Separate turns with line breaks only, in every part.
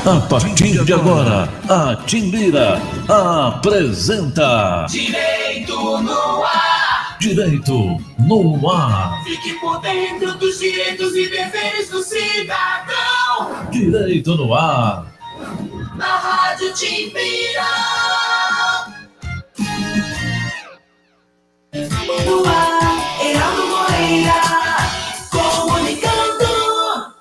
A partir de agora, a Timbira apresenta
Direito no Ar.
Direito no Ar.
Fique por dentro dos direitos e deveres do cidadão.
Direito no Ar.
Na Rádio Timbira. No ar, Heraldo Moreira, comunicando.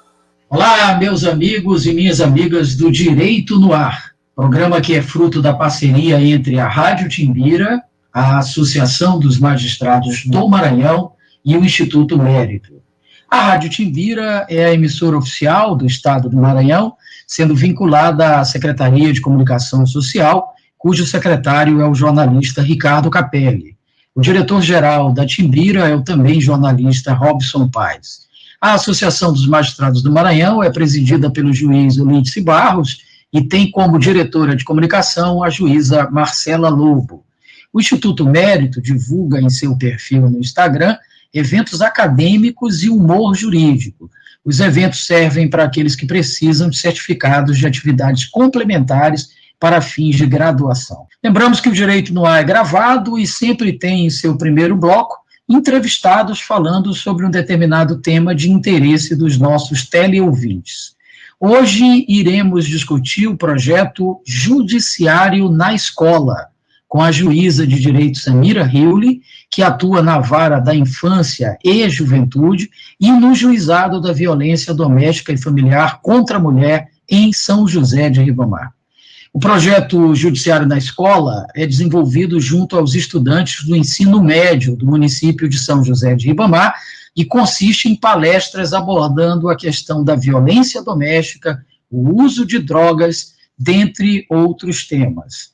Olá, meus amigos e minhas amigas do Direito no Ar, programa que é fruto da parceria entre a Rádio Timbira, a Associação dos Magistrados do Maranhão e o Instituto Mérito. A Rádio Timbira é a emissora oficial do Estado do Maranhão, sendo vinculada à Secretaria de Comunicação Social, cujo secretário é o jornalista Ricardo Capelli. O diretor-geral da Timbira é o também jornalista Robson Paes. A Associação dos Magistrados do Maranhão é presidida pelo juiz Olídice Barros e tem como diretora de comunicação a juíza Marcela Lobo. O Instituto Mérito divulga em seu perfil no Instagram eventos acadêmicos e humor jurídico. Os eventos servem para aqueles que precisam de certificados de atividades complementares para fins de graduação. Lembramos que o Direito no Ar é gravado e sempre tem em seu primeiro bloco entrevistados falando sobre um determinado tema de interesse dos nossos teleouvintes. Hoje iremos discutir o projeto Judiciário na Escola, com a juíza de direito Samira Riuli, que atua na Vara da Infância e Juventude e no Juizado da Violência Doméstica e Familiar contra a Mulher em São José de Ribamar. O projeto Judiciário na Escola é desenvolvido junto aos estudantes do ensino médio do município de São José de Ribamar e consiste em palestras abordando a questão da violência doméstica, o uso de drogas, dentre outros temas.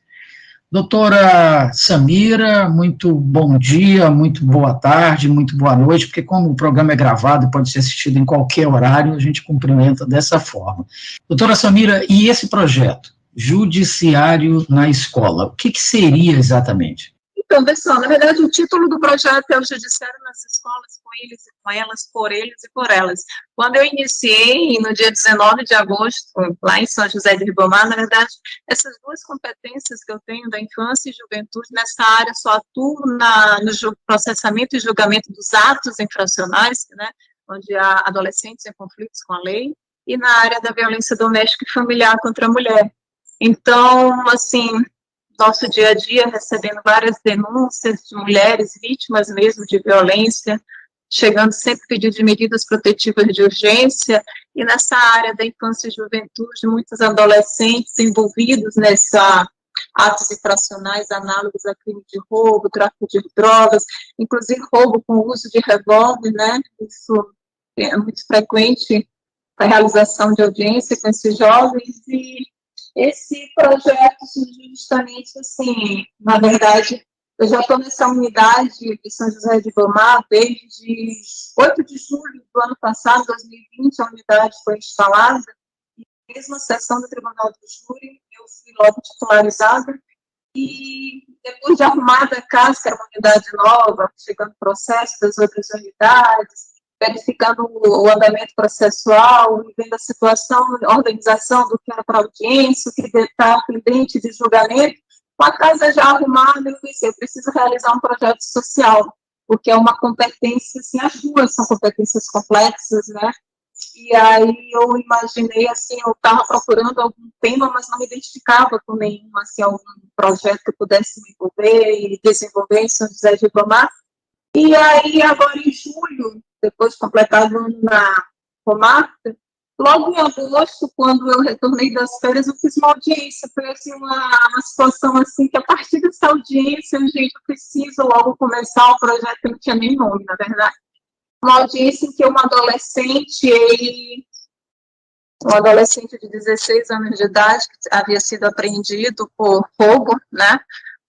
Doutora Samira, muito bom dia, muito boa tarde, muito boa noite, porque como o programa é gravado e pode ser assistido em qualquer horário, a gente cumprimenta dessa forma. Doutora Samira, e esse projeto? Judiciário na Escola. O que seria exatamente?
Então, pessoal, na verdade, o título do projeto é o Judiciário nas Escolas, com eles e com elas, por eles e por elas. Quando eu iniciei, no dia 19 de agosto, lá em São José de Ribamar, na verdade, essas duas competências que eu tenho da infância e juventude, nessa área só atuo no processamento e julgamento dos atos infracionais, né, onde há adolescentes em conflitos com a lei, e na área da violência doméstica e familiar contra a mulher. Então, assim, nosso dia a dia recebendo várias denúncias de mulheres vítimas mesmo de violência, chegando sempre pedido de medidas protetivas de urgência, e nessa área da infância e juventude, muitos adolescentes envolvidos nessa atos infracionais análogos a crime de roubo, tráfico de drogas, inclusive roubo com uso de revólver, né, isso é muito frequente, a realização de audiência com esses jovens, e esse projeto surgiu justamente assim, na verdade, eu já estou nessa unidade de São José de Ribamar desde 8 de julho do ano passado, 2020, a unidade foi instalada, e na mesma sessão do Tribunal do Júri, eu fui logo titularizada, e depois de arrumada a casa, que era uma unidade nova, chegando o processo das outras unidades, verificando o andamento processual, vendo a situação, a organização do que era para audiência, o que está pendente de julgamento, com a casa já arrumada, eu pensei, eu preciso realizar um projeto social, porque é uma competência, assim, as duas são competências complexas, né, e aí eu imaginei, assim, eu estava procurando algum tema, mas não me identificava com nenhum, assim, algum projeto que eu pudesse me envolver e desenvolver em São José de Ribamar. E aí, agora em julho, depois de completado na comarca, logo em agosto, quando eu retornei das férias, eu fiz uma audiência. Foi assim, uma situação assim, que a partir dessa audiência, gente, eu preciso logo começar o projeto, que não tinha nem nome, na verdade. Uma audiência em que um adolescente de 16 anos de idade, que havia sido apreendido por roubo, né,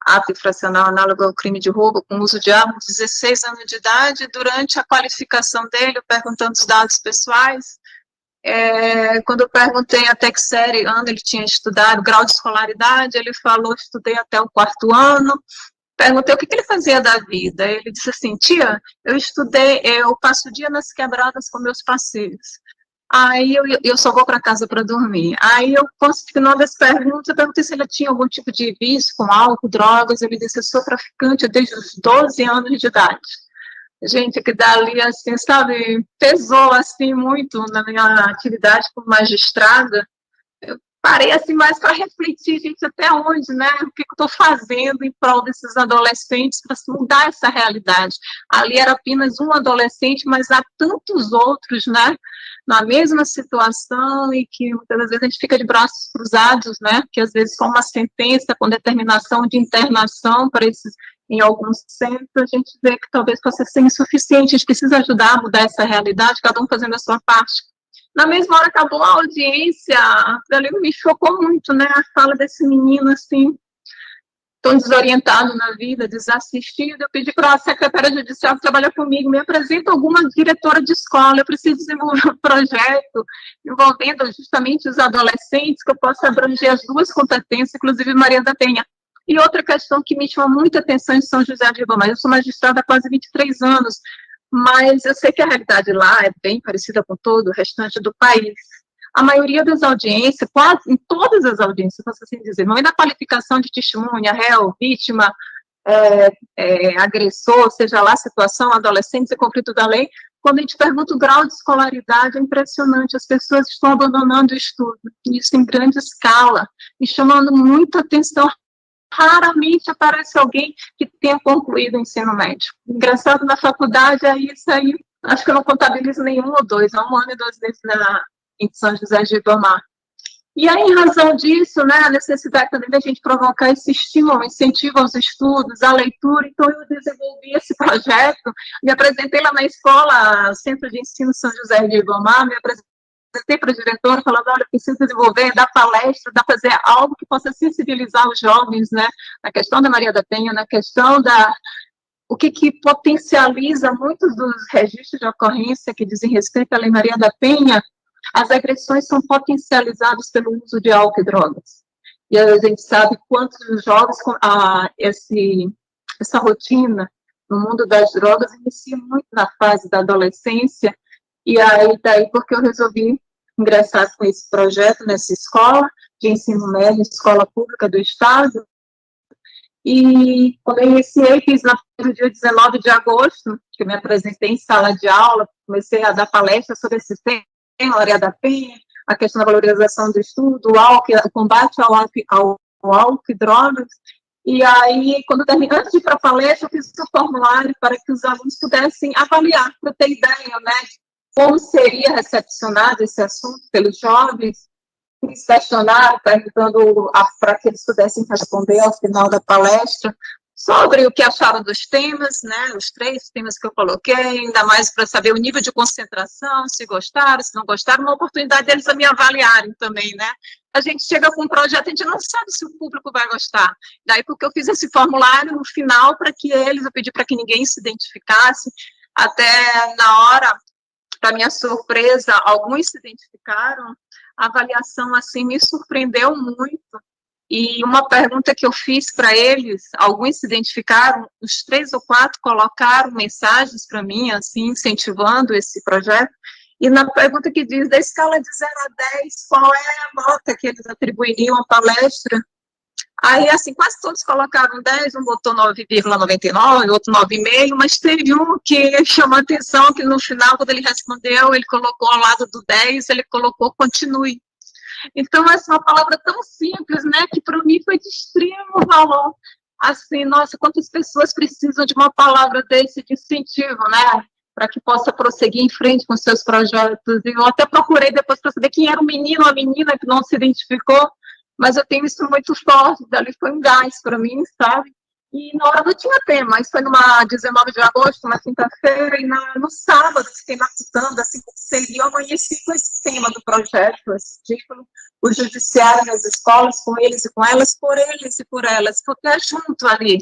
ato infracional análogo ao crime de roubo com uso de arma, 16 anos de idade. Durante a qualificação dele, eu perguntando os dados pessoais, quando eu perguntei até que ano ele tinha estudado, grau de escolaridade, ele falou, estudei até o 4º ano. perguntei o que ele fazia da vida. Ele disse assim: tia, eu passo o dia nas quebradas com meus parceiros. Aí eu só vou para casa para dormir. Aí eu, final das perguntas, eu perguntei se ele tinha algum tipo de vício com álcool, drogas. Ele disse: eu sou traficante desde os 12 anos de idade. Gente, que dali, assim, sabe, pesou, assim, muito na minha atividade como magistrada. Eu parei, assim, mais para refletir, gente, até onde, né, o que eu estou fazendo em prol desses adolescentes para mudar essa realidade. Ali era apenas um adolescente, mas há tantos outros, né, na mesma situação, e que muitas vezes a gente fica de braços cruzados, né, que às vezes com uma sentença, com determinação de internação para esses, em alguns centros, a gente vê que talvez possa ser insuficiente. A gente precisa ajudar a mudar essa realidade, cada um fazendo a sua parte. Na mesma hora acabou a audiência, ali me chocou muito, né, a fala desse menino, assim, tão desorientado na vida, desassistido. Eu pedi para a secretária judicial que trabalha comigo, me apresenta alguma diretora de escola, eu preciso desenvolver um projeto envolvendo justamente os adolescentes, que eu possa abranger as duas competências, inclusive Maria da Penha. E outra questão que me chama muita atenção em São José de Ribamar, eu sou magistrada há quase 23 anos, mas eu sei que a realidade lá é bem parecida com todo o restante do país. A maioria das audiências, quase em todas as audiências, posso assim dizer, não é da qualificação de testemunha, réu, vítima, agressor, seja lá a situação, adolescentes e conflito da lei, quando a gente pergunta o grau de escolaridade, é impressionante, as pessoas estão abandonando o estudo, isso em grande escala, e chamando muita atenção. Raramente aparece alguém que tenha concluído o ensino médio. Engraçado, na faculdade, é isso aí, acho que eu não contabilizo nenhum ou dois, há 1 ano e 2 meses em São José de Ribamar. E aí, em razão disso, né, a necessidade também da gente provocar esse estímulo, incentivo aos estudos, à leitura, então eu desenvolvi esse projeto, me apresentei lá na escola, Centro de Ensino São José de Ribamar, me apresentei para a diretora, falando: olha, preciso desenvolver, dar palestra, dar fazer algo que possa sensibilizar os jovens, né, na questão da Maria da Penha, na questão o que potencializa muitos dos registros de ocorrência que dizem respeito à Lei Maria da Penha. As agressões são potencializadas pelo uso de álcool e drogas. E a gente sabe quantos jovens, essa rotina no mundo das drogas inicia muito na fase da adolescência. E aí, daí, porque eu resolvi ingressar com esse projeto nessa escola de ensino médio, escola pública do Estado. E quando eu iniciei, fiz no dia 19 de agosto, que eu me apresentei em sala de aula, comecei a dar palestra sobre esse tema, Maria da Penha, a questão da valorização do estudo, o combate ao álcool e drogas. E aí, quando terminei, antes de ir para a palestra, eu fiz um formulário para que os alunos pudessem avaliar, para ter ideia, né, de como seria recepcionado esse assunto pelos jovens. Eles questionaram, perguntando para que eles pudessem responder ao final da palestra sobre o que acharam dos temas, né, os 3 temas que eu coloquei, ainda mais para saber o nível de concentração, se gostaram, se não gostaram, uma oportunidade deles a me avaliarem também, né. A gente chega com um projeto, a gente não sabe se o público vai gostar. Daí, porque eu fiz esse formulário no final, para que eu pedi para que ninguém se identificasse, até na hora, para minha surpresa, alguns se identificaram. A avaliação, assim, me surpreendeu muito. E uma pergunta que eu fiz para eles, alguns se identificaram, os 3 ou 4 colocaram mensagens para mim, assim, incentivando esse projeto. E na pergunta que diz, da escala de 0 a 10, qual é a nota que eles atribuiriam à palestra? Aí, assim, quase todos colocaram 10, um botou 9,99, outro 9,5, mas teve um que chamou a atenção, que no final, quando ele respondeu, ele colocou ao lado do 10, ele colocou continue. Então, essa é uma palavra tão simples, né, que para mim foi de extremo valor. Assim, nossa, quantas pessoas precisam de uma palavra desse de incentivo, né, para que possa prosseguir em frente com seus projetos. E eu até procurei depois para saber quem era o menino ou a menina que não se identificou, mas eu tenho isso muito forte, dali foi um gás para mim, sabe? E na hora não tinha tema, isso foi numa 19 de agosto, uma quinta-feira, e no sábado fiquei matutando, assim, como seria, eu amanheci com esse tema do projeto, esse título, o judiciário nas escolas, com eles e com elas, por eles e por elas, porque é junto ali,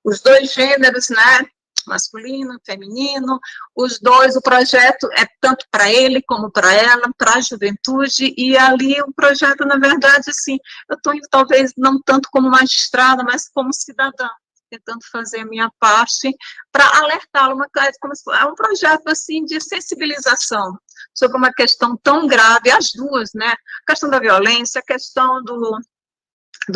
os 2 gêneros, né, masculino, feminino, os 2, o projeto é tanto para ele como para ela, para a juventude, e ali o projeto, na verdade, assim, eu estou indo talvez não tanto como magistrada, mas como cidadã. tentando fazer a minha parte para alertá-lo, é um projeto assim de sensibilização sobre uma questão tão grave, as duas, né? A questão da violência, a questão do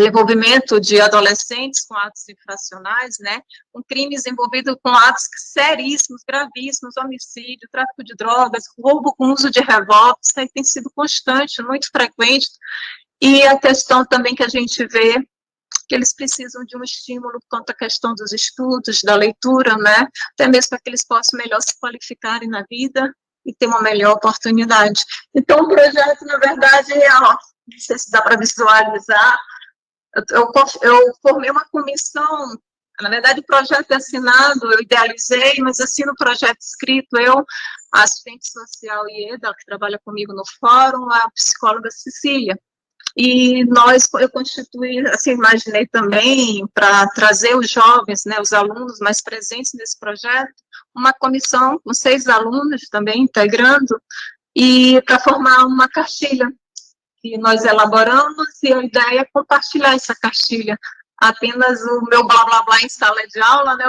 envolvimento de adolescentes com atos infracionais, né, com crimes envolvidos com atos seríssimos, gravíssimos, homicídio, tráfico de drogas, roubo com uso de revólver, isso aí tem sido constante, muito frequente, e a questão também que a gente vê que eles precisam de um estímulo quanto à questão dos estudos, da leitura, né, até mesmo para que eles possam melhor se qualificarem na vida e ter uma melhor oportunidade. Então, o projeto, na verdade, não sei se dá para visualizar, eu formei uma comissão, na verdade o projeto é assinado, eu idealizei, mas assino o projeto escrito, eu, a assistente social Ieda, que trabalha comigo no fórum, a psicóloga Cecília, e eu constituí, assim, imaginei também, para trazer os jovens, né, os alunos mais presentes nesse projeto, uma comissão com 6 alunos também integrando, e para formar uma cartilha, que nós elaboramos, e a ideia é compartilhar essa cartilha. Apenas o meu blá blá blá em sala de aula, né?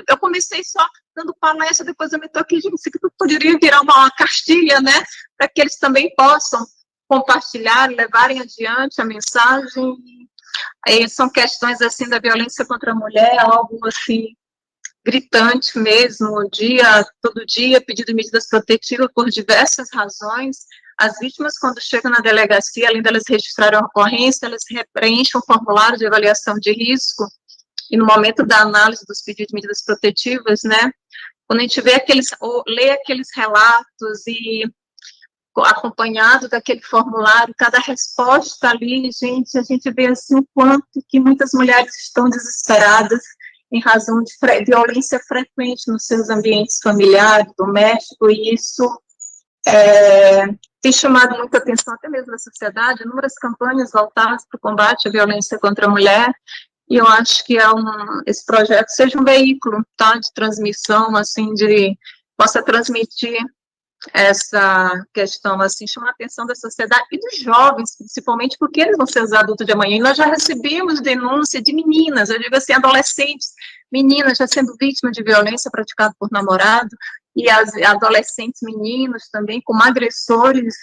Eu comecei só dando palestra, depois eu me toquei, gente, isso aqui poderia virar uma cartilha, né? Para que eles também possam compartilhar, levarem adiante a mensagem. Aí são questões assim da violência contra a mulher, algo assim gritante mesmo, todo dia, pedido de medidas protetivas por diversas razões. As vítimas, quando chegam na delegacia, além delas registrarem a ocorrência, elas preenchem um formulário de avaliação de risco, e no momento da análise dos pedidos de medidas protetivas, né, quando a gente lê aqueles relatos e acompanhado daquele formulário, cada resposta ali, gente, a gente vê assim o quanto que muitas mulheres estão desesperadas em razão de violência frequente nos seus ambientes familiares, domésticos, e isso tem chamado muita atenção até mesmo da sociedade, inúmeras campanhas voltadas para o combate à violência contra a mulher, e eu acho que esse projeto seja um veículo, tá, de transmissão, assim, possa transmitir essa questão, assim, chamar a atenção da sociedade e dos jovens, principalmente, porque eles vão ser os adultos de amanhã, e nós já recebemos denúncia de meninas, eu digo assim, adolescentes, meninas já sendo vítimas de violência praticada por namorado, e as adolescentes meninos também como agressores,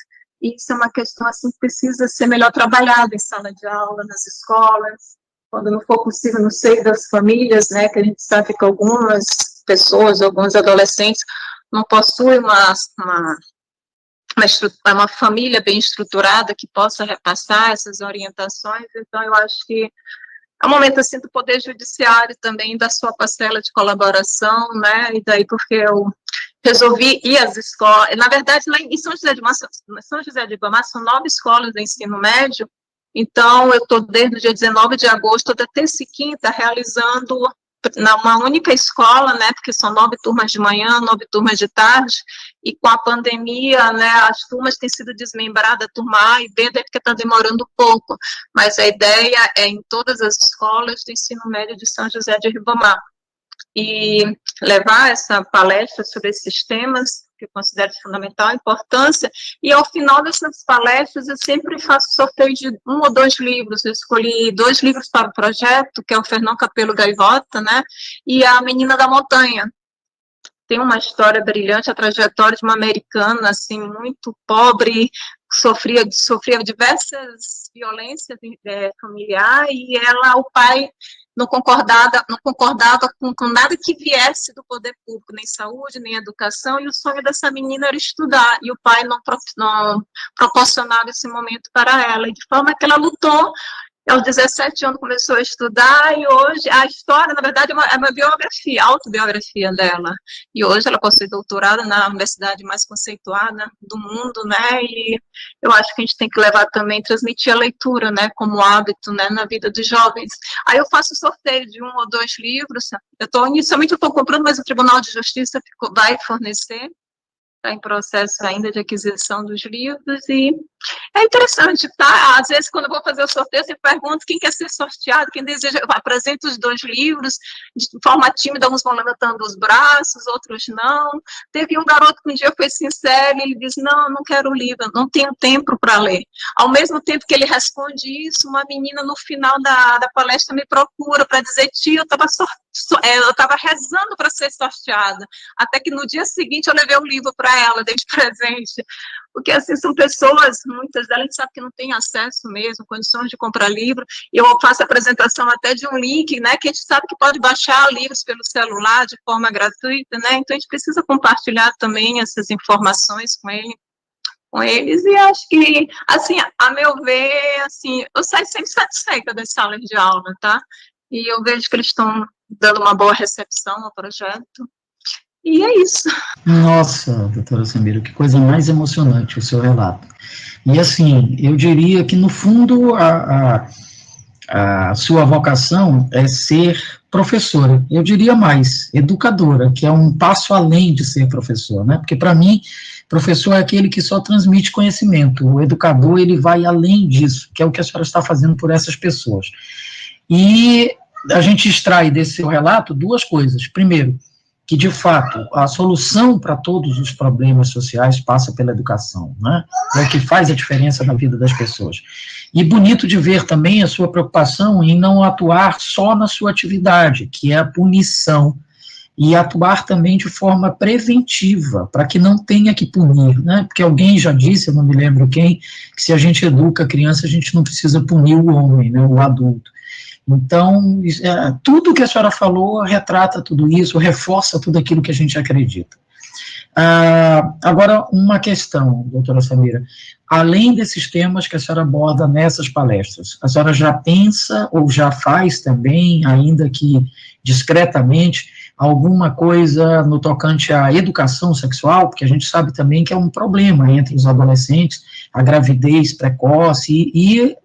e isso é uma questão, assim, que precisa ser melhor trabalhada em sala de aula, nas escolas, quando não for possível no seio das famílias, né, que a gente sabe que algumas pessoas, alguns adolescentes, não possuem uma família bem estruturada que possa repassar essas orientações, então eu acho que é um momento, assim, do Poder Judiciário também, da sua parcela de colaboração, né, e daí porque eu resolvi ir às escolas, na verdade, lá em São José de Ribamar, são 9 escolas de ensino médio, então eu estou desde o dia 19 de agosto, toda terça e quinta, realizando numa única escola, né, porque são 9 turmas de manhã, 9 turmas de tarde, e com a pandemia, né, as turmas têm sido desmembradas, turma A e B, porque está demorando um pouco, mas a ideia é em todas as escolas do ensino médio de São José de Ribamar, e levar essa palestra sobre esses temas, que eu considero de fundamental importância, e ao final dessas palestras eu sempre faço sorteio de 1 ou 2 livros, eu escolhi 2 livros para o projeto, que é o Fernão Capelo Gaivota, né, e A Menina da Montanha. Tem uma história brilhante, a trajetória de uma americana, assim, muito pobre, sofria diversas violências familiares, e o pai não concordava com nada que viesse do poder público, nem saúde, nem educação, e o sonho dessa menina era estudar, e o pai não proporcionava esse momento para ela, e de forma que ela lutou. Aos 17 anos começou a estudar, e hoje a história, na verdade, é uma biografia, autobiografia dela. E hoje ela possui doutorado na universidade mais conceituada do mundo, né, e eu acho que a gente tem que levar também, transmitir a leitura, né, como hábito, né, na vida dos jovens. Aí eu faço sorteio de 1 ou 2 livros, inicialmente eu estou comprando, mas o Tribunal de Justiça vai fornecer, está em processo ainda de aquisição dos livros, e É interessante, tá? Às vezes, quando eu vou fazer o sorteio, eu pergunto quem quer ser sorteado, quem deseja, eu apresento os 2 livros, de forma tímida, uns vão levantando os braços, outros não. Teve um garoto que um dia foi sincero, ele disse, não quero o livro, não tenho tempo para ler. Ao mesmo tempo que ele responde isso, uma menina no final da palestra me procura para dizer, tia, eu estava rezando para ser sorteada, até que no dia seguinte eu levei o livro para ela, dei de presente. Porque, assim, são pessoas, muitas delas, a gente sabe que não tem acesso mesmo, condições de comprar livro, e eu faço a apresentação até de um link, né, que a gente sabe que pode baixar livros pelo celular de forma gratuita, né, então a gente precisa compartilhar também essas informações com eles, e acho que, assim, a meu ver, assim, eu saio sempre satisfeita das salas de aula, tá, e eu vejo que eles estão dando uma boa recepção ao projeto. E é isso.
Nossa, doutora Samira, que coisa mais emocionante o seu relato. E assim, eu diria que no fundo a sua vocação é ser professora, eu diria mais, educadora, que é um passo além de ser professor, né? Porque para mim, professor é aquele que só transmite conhecimento, o educador ele vai além disso, que é o que a senhora está fazendo por essas pessoas. E a gente extrai desse seu relato 2 coisas. Primeiro, que, de fato, a solução para todos os problemas sociais passa pela educação, né? É o que faz a diferença na vida das pessoas. E bonito de ver também a sua preocupação em não atuar só na sua atividade, que é a punição, e atuar também de forma preventiva, para que não tenha que punir, né? Porque alguém já disse, eu não me lembro quem, que se a gente educa a criança, a gente não precisa punir o homem, né, o adulto. Então, tudo que a senhora falou retrata tudo isso, reforça tudo aquilo que a gente acredita. Agora, uma questão, doutora Samira, além desses temas que a senhora aborda nessas palestras, a senhora já pensa ou já faz também, ainda que discretamente, alguma coisa no tocante à educação sexual, porque a gente sabe também que é um problema entre os adolescentes, a gravidez precoce e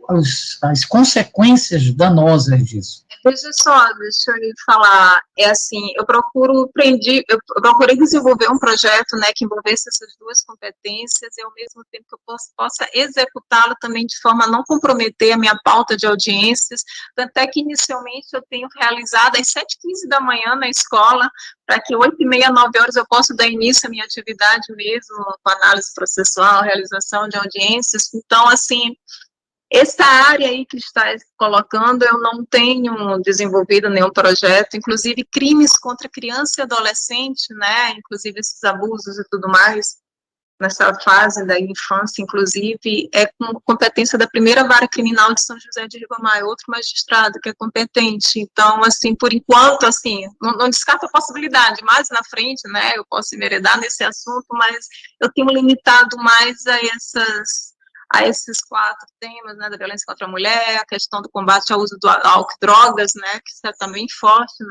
as consequências danosas disso.
Veja só, deixa eu lhe falar, eu procurei desenvolver um projeto, né, que envolvesse essas 2 competências e ao mesmo tempo que eu possa executá-lo também de forma a não comprometer a minha pauta de audiências, tanto é que inicialmente eu tenho realizado às 7h15 da manhã na escola, para que 8h30, 9h eu possa dar início à minha atividade mesmo, com análise processual, realização de audiências, então, assim, essa área aí que está colocando, eu não tenho desenvolvido nenhum projeto, inclusive crimes contra criança e adolescente, né, inclusive esses abusos e tudo mais, nessa fase da infância, inclusive, é com competência da primeira vara criminal de São José de Ribamar, é outro magistrado que é competente, então, assim, por enquanto, assim, não descarto a possibilidade, mais na frente, né, eu posso enveredar nesse assunto, mas eu tenho limitado mais a esses 4 temas, né, da violência contra a mulher, a questão do combate ao uso do álcool e drogas, né, que está também forte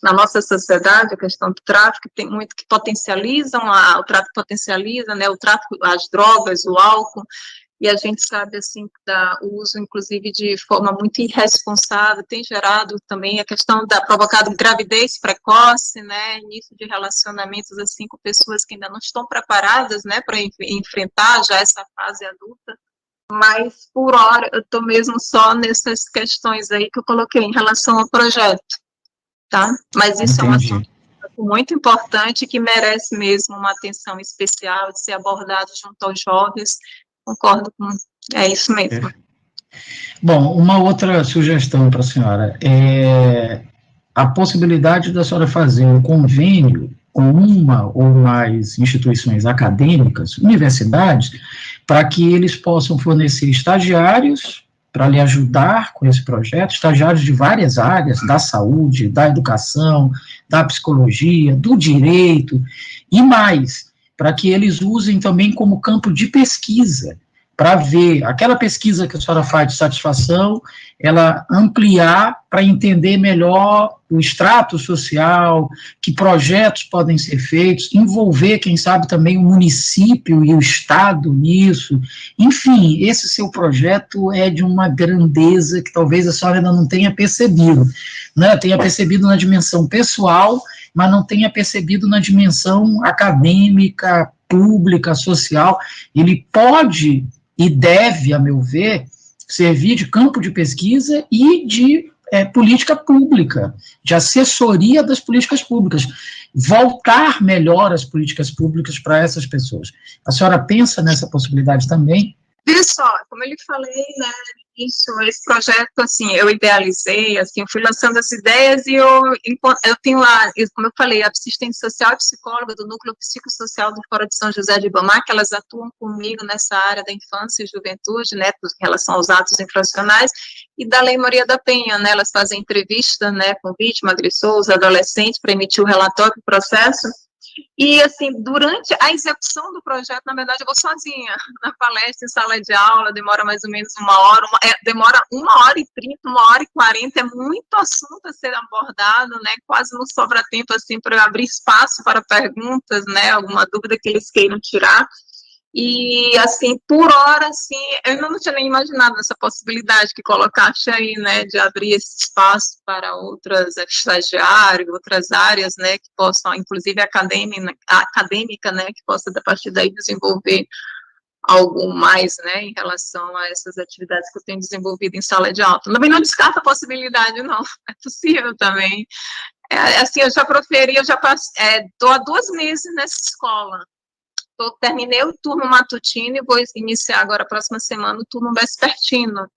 na nossa sociedade, a questão do tráfico, tem muito que potencializam, o tráfico potencializa, né, o tráfico, as drogas, o álcool, e a gente sabe, assim, que o uso, inclusive, de forma muito irresponsável, tem gerado também a questão provocado gravidez precoce, né, início de relacionamentos, assim, com pessoas que ainda não estão preparadas, né, para enfrentar já essa fase adulta, mas, por hora, eu estou mesmo só nessas questões aí que eu coloquei em relação ao projeto, tá? Mas isso Entendi. É um assunto muito importante que merece mesmo uma atenção especial de ser abordado junto aos jovens. Concordo com isso mesmo.
Bom, uma outra sugestão para a senhora é a possibilidade da senhora fazer um convênio com uma ou mais instituições acadêmicas, universidades, para que eles possam fornecer estagiários para lhe ajudar com esse projeto, estagiários de várias áreas, da saúde, da educação, da psicologia, do direito, e mais, para que eles usem também como campo de pesquisa, para ver aquela pesquisa que a senhora faz de satisfação, ela ampliar para entender melhor o extrato social, que projetos podem ser feitos, envolver, quem sabe, também o município e o estado nisso. Enfim, esse seu projeto é de uma grandeza que talvez a senhora ainda não tenha percebido, né? Tenha percebido na dimensão pessoal, mas não tenha percebido na dimensão acadêmica, pública, social. Ele pode e deve, a meu ver, servir de campo de pesquisa e de política pública, de assessoria das políticas públicas, voltar melhor as políticas públicas para essas pessoas. A senhora pensa nessa possibilidade também?
Veja só, como eu lhe falei, né, esse projeto, assim, eu idealizei, assim, eu fui lançando as ideias e eu tenho lá, como eu falei, a assistente social e psicóloga do Núcleo Psicossocial do Fórum de São José de Ribamar, que elas atuam comigo nessa área da infância e juventude, né, em relação aos atos infracionais, e da Lei Maria da Penha, né, elas fazem entrevista, né, com vítima, agressores, adolescentes, para emitir o relatório do processo. E, assim, durante a execução do projeto, na verdade, eu vou sozinha na palestra, em sala de aula, demora mais ou menos uma hora, demora 1h30, 1h40, é muito assunto a ser abordado, né, quase não sobra tempo, assim, para abrir espaço para perguntas, né, alguma dúvida que eles queiram tirar. E, assim, por hora, assim, eu não tinha nem imaginado essa possibilidade que colocaste aí, né, de abrir esse espaço para outras estagiários, outras áreas, né, que possam, inclusive acadêmica, né, que possa, a partir daí, desenvolver algo mais, né, em relação a essas atividades que eu tenho desenvolvido em sala de aula. Também não descarto a possibilidade, não, é possível também. Assim, eu já proferi, estou há 2 meses nessa escola. Terminei o turno matutino e vou iniciar agora, a próxima semana, o turno vespertino.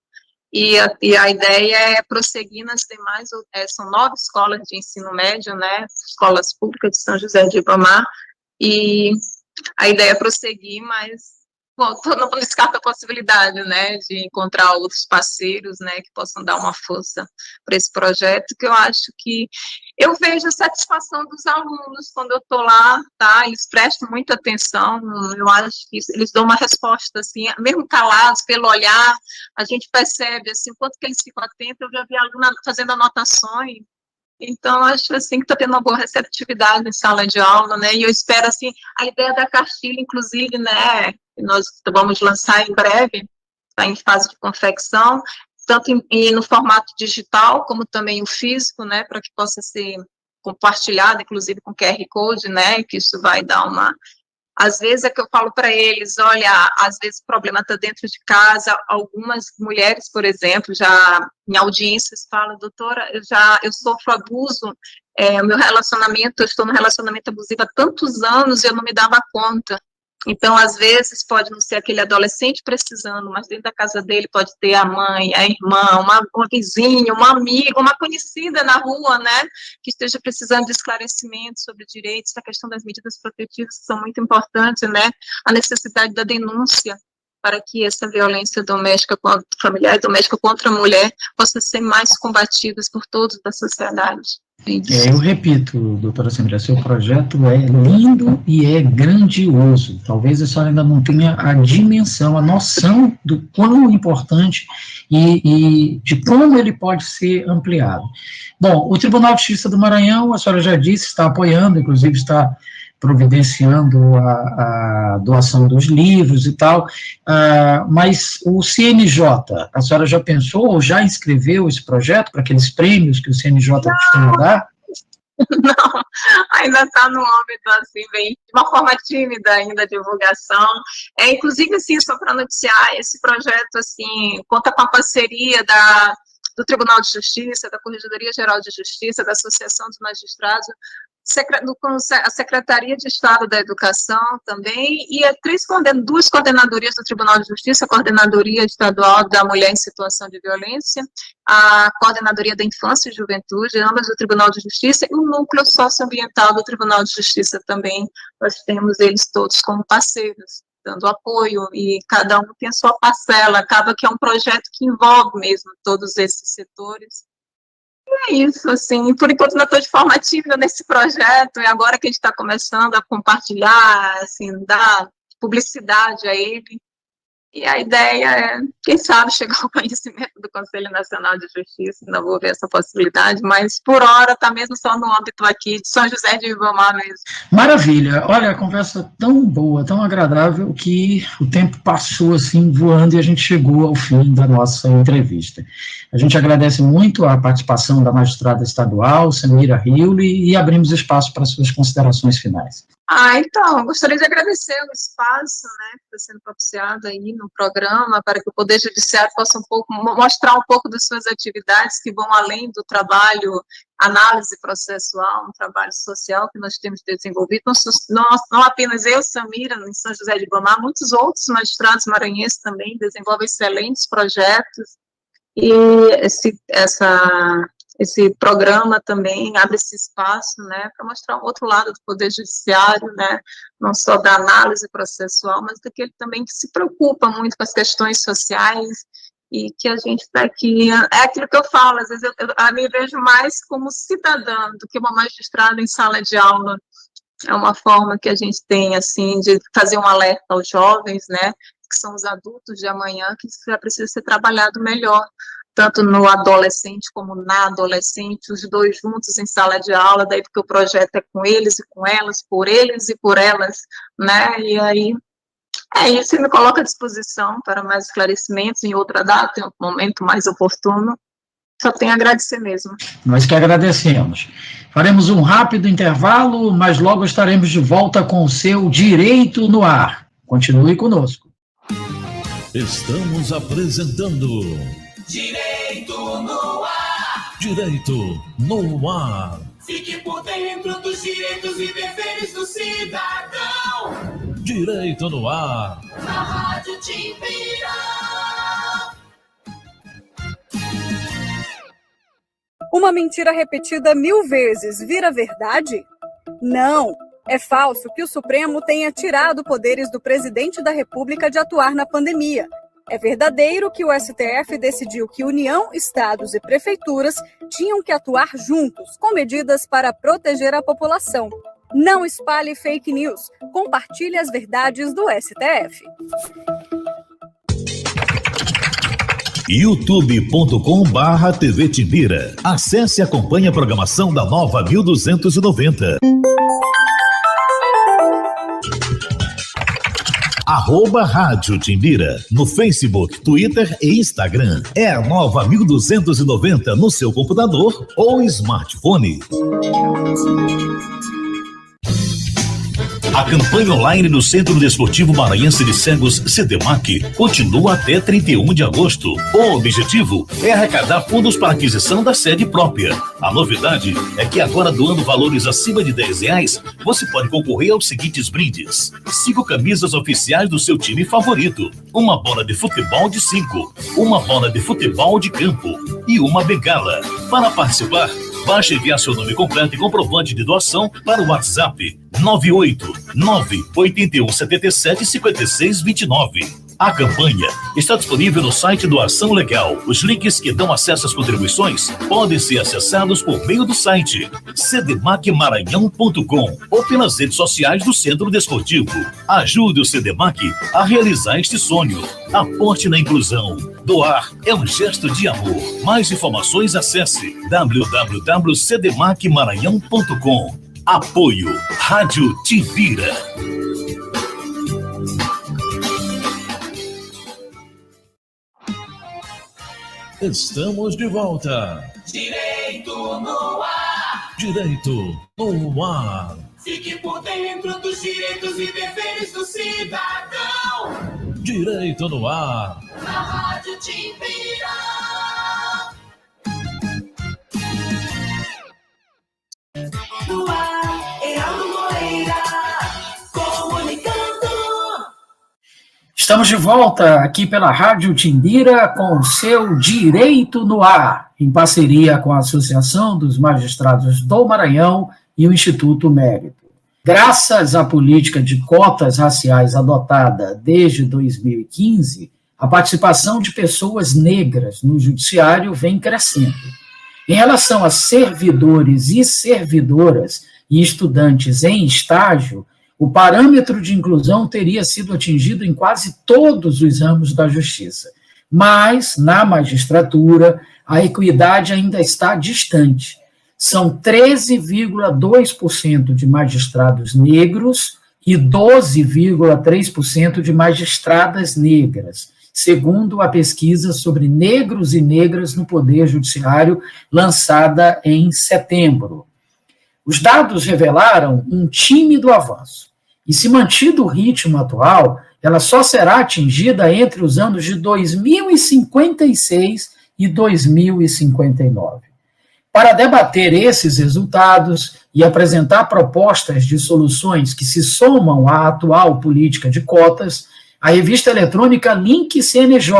E a ideia é prosseguir nas demais, são 9 escolas de ensino médio, né, escolas públicas de São José de Ribamar, e a ideia é prosseguir, mas não descarto a possibilidade, né, de encontrar outros parceiros, né, que possam dar uma força para esse projeto, que eu acho que eu vejo a satisfação dos alunos quando eu estou lá, tá, eles prestam muita atenção, eu acho que eles dão uma resposta, assim, mesmo calados, pelo olhar, a gente percebe, assim, o quanto que eles ficam atentos, eu já vi aluno fazendo anotações. Então, acho, assim, que está tendo uma boa receptividade em sala de aula, né, e eu espero, assim, a ideia da cartilha, inclusive, né, que nós vamos lançar em breve, está em fase de confecção, tanto no formato digital, como também o físico, né, para que possa ser compartilhado, inclusive com QR Code, né, que isso vai dar uma... Às vezes é que eu falo para eles, olha, às vezes o problema está dentro de casa, algumas mulheres, por exemplo, já em audiências falam, doutora, eu sofro abuso, o meu relacionamento, eu estou no relacionamento abusivo há tantos anos e eu não me dava conta. Então, às vezes, pode não ser aquele adolescente precisando, mas dentro da casa dele pode ter a mãe, a irmã, uma vizinha, uma amiga, uma conhecida na rua, né, que esteja precisando de esclarecimento sobre direitos, a questão das medidas protetivas, que são muito importantes, né, a necessidade da denúncia, para que essa violência doméstica, familiar e doméstica contra a mulher, possa ser mais combatida por todos da sociedade.
Eu repito, doutora Samira, seu projeto é lindo e é grandioso. Talvez a senhora ainda não tenha a dimensão, a noção do quão importante e de como ele pode ser ampliado. Bom, o Tribunal de Justiça do Maranhão, a senhora já disse, está apoiando, inclusive está providenciando a doação dos livros e tal, mas o CNJ, a senhora já pensou ou já inscreveu esse projeto para aqueles prêmios que o CNJ costuma dar?
Não, ainda está no âmbito, assim, bem, de uma forma tímida ainda, a divulgação. Inclusive, assim, só para noticiar, esse projeto, assim, conta com a parceria do Tribunal de Justiça, da Corregedoria Geral de Justiça, da Associação dos Magistrados, com a Secretaria de Estado da Educação também, e duas coordenadorias do Tribunal de Justiça, a Coordenadoria Estadual da Mulher em Situação de Violência, a Coordenadoria da Infância e Juventude, ambas do Tribunal de Justiça, e o Núcleo Socioambiental do Tribunal de Justiça também, nós temos eles todos como parceiros, dando apoio, e cada um tem a sua parcela, acaba que é um projeto que envolve mesmo todos esses setores. É isso, assim, por enquanto ainda estou de forma tímida nesse projeto, e agora que a gente está começando a compartilhar, assim, dar publicidade a ele, e a ideia é, quem sabe, chegar ao conhecimento do Conselho Nacional de Justiça, ainda vou ver essa possibilidade, mas por hora está mesmo só no âmbito aqui de São José de Ribamar mesmo.
Maravilha, olha, a conversa tão boa, tão agradável, que o tempo passou assim, voando, e a gente chegou ao fim da nossa entrevista. A gente agradece muito a participação da magistrada estadual, Samira Riuli, e abrimos espaço para suas considerações finais.
Então, eu gostaria de agradecer o espaço, né, que está sendo propiciado aí no programa, para que o Poder Judiciário possa mostrar um pouco das suas atividades que vão além do trabalho, análise processual, um trabalho social que nós temos desenvolvido, não apenas eu, Samira, em São José de Ribamar, muitos outros magistrados maranhenses também desenvolvem excelentes projetos, e esse programa também abre esse espaço, né, para mostrar um outro lado do Poder Judiciário, né, não só da análise processual, mas daquele também que se preocupa muito com as questões sociais, e que a gente está aqui, é aquilo que eu falo, às vezes eu me vejo mais como cidadã do que uma magistrada em sala de aula. É uma forma que a gente tem, assim, de fazer um alerta aos jovens, né, que são os adultos de amanhã, que já precisa ser trabalhado melhor, tanto no adolescente como na adolescente, os dois juntos em sala de aula, daí porque o projeto é com eles e com elas, por eles e por elas, né, e aí, isso me coloca à disposição para mais esclarecimentos em outra data, em outro momento mais oportuno. Só tenho a agradecer mesmo.
Nós que agradecemos. Faremos um rápido intervalo, mas logo estaremos de volta com o seu Direito no Ar. Continue conosco.
Estamos apresentando
Direito no Ar.
Direito no Ar.
Fique por dentro dos direitos e deveres do cidadão.
Direito no Ar.
Na Rádio Timbira.
Uma mentira repetida 1000 vezes vira verdade? Não! É falso que o Supremo tenha tirado poderes do presidente da República de atuar na pandemia. É verdadeiro que o STF decidiu que União, estados e prefeituras tinham que atuar juntos, com medidas para proteger a população. Não espalhe fake news. Compartilhe as verdades do STF.
youtube.com/TV Timbira. Acesse e acompanhe a programação da Nova 1290. @Rádio Timbira, no Facebook, Twitter e Instagram. É a Nova 1290 no seu computador ou smartphone. A campanha online do Centro Desportivo Maranhense de Cegos, CDMAC, continua até 31 de agosto. O objetivo é arrecadar fundos para aquisição da sede própria. A novidade é que agora, doando valores acima de R$10, você pode concorrer aos seguintes brindes: 5 camisas oficiais do seu time favorito, uma bola de futebol de 5, uma bola de futebol de campo e uma bengala. Para participar, basta enviar seu nome completo e comprovante de doação para o WhatsApp 989-8177-5629. A campanha está disponível no site do Ação Legal. Os links que dão acesso às contribuições podem ser acessados por meio do site cdmacmaranhão.com ou pelas redes sociais do Centro Desportivo. Ajude o CDMAC a realizar este sonho. Aporte na inclusão. Doar é um gesto de amor. Mais informações, acesse www.cdmacmaranhão.com. Apoio Rádio Timbira. Estamos de volta.
Direito no Ar.
Direito no Ar.
Fique por dentro dos direitos e deveres do cidadão.
Direito no Ar.
Na Rádio Timbira. No ar, Ealdo Moreira, comunicando.
Estamos de volta aqui pela Rádio Timbira com o seu Direito no Ar, em parceria com a Associação dos Magistrados do Maranhão e o Instituto Mérito. Graças à política de cotas raciais adotada desde 2015, a participação de pessoas negras no judiciário vem crescendo. Em relação a servidores e servidoras e estudantes em estágio, o parâmetro de inclusão teria sido atingido em quase todos os ramos da justiça. Mas, na magistratura, a equidade ainda está distante. São 13,2% de magistrados negros e 12,3% de magistradas negras, segundo a pesquisa sobre negros e negras no Poder Judiciário, lançada em setembro. Os dados revelaram um tímido avanço. E se mantido o ritmo atual, ela só será atingida entre os anos de 2056 e 2059. Para debater esses resultados e apresentar propostas de soluções que se somam à atual política de cotas, a revista eletrônica Link CNJ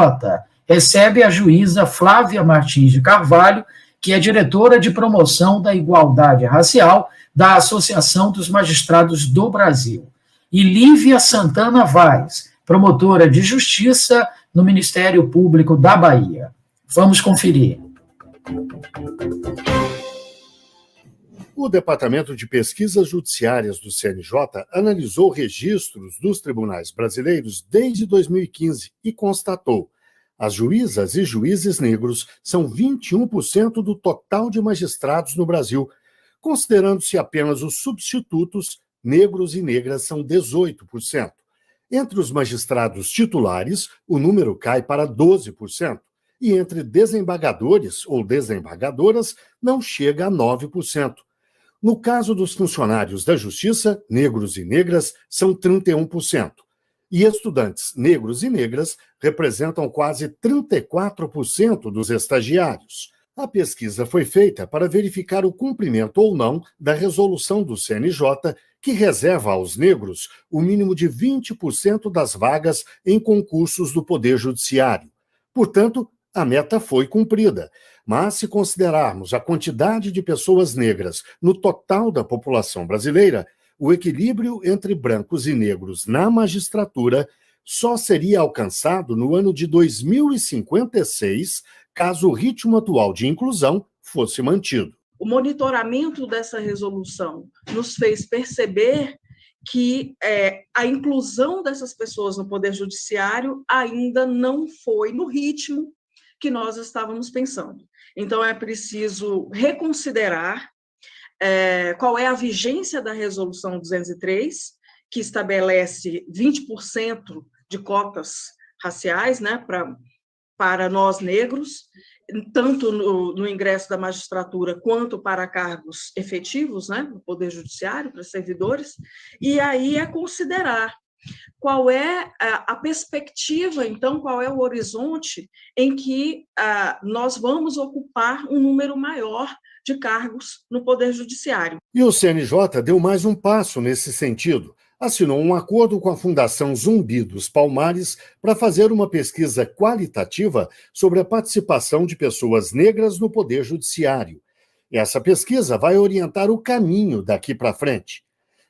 recebe a juíza Flávia Martins de Carvalho, que é diretora de promoção da igualdade racial da Associação dos Magistrados do Brasil, e Lívia Santana Vaz, promotora de justiça no Ministério Público da Bahia. Vamos conferir.
O Departamento de Pesquisas Judiciárias do CNJ analisou registros dos tribunais brasileiros desde 2015 e constatou: as juízas e juízes negros são 21% do total de magistrados no Brasil. Considerando-se apenas os substitutos, negros e negras são 18%. Entre os magistrados titulares, o número cai para 12%. E entre desembargadores ou desembargadoras, não chega a 9%. No caso dos funcionários da Justiça, negros e negras são 31%. E estudantes negros e negras representam quase 34% dos estagiários. A pesquisa foi feita para verificar o cumprimento ou não da resolução do CNJ, que reserva aos negros o mínimo de 20% das vagas em concursos do Poder Judiciário. Portanto, a meta foi cumprida. Mas, se considerarmos a quantidade de pessoas negras no total da população brasileira, o equilíbrio entre brancos e negros na magistratura só seria alcançado no ano de 2056, caso o ritmo atual de inclusão fosse mantido.
O monitoramento dessa resolução nos fez perceber que a inclusão dessas pessoas no Poder Judiciário ainda não foi no ritmo que nós estávamos pensando. Então, é preciso reconsiderar qual é a vigência da Resolução 203, que estabelece 20% de cotas raciais, né, para nós negros, tanto no ingresso da magistratura quanto para cargos efetivos, né, no Poder Judiciário, para servidores, e aí é considerar qual é a perspectiva, então, qual é o horizonte em que nós vamos ocupar um número maior de cargos no Poder Judiciário.
E o CNJ deu mais um passo nesse sentido. Assinou um acordo com a Fundação Zumbi dos Palmares para fazer uma pesquisa qualitativa sobre a participação de pessoas negras no Poder Judiciário. Essa pesquisa vai orientar o caminho daqui para frente.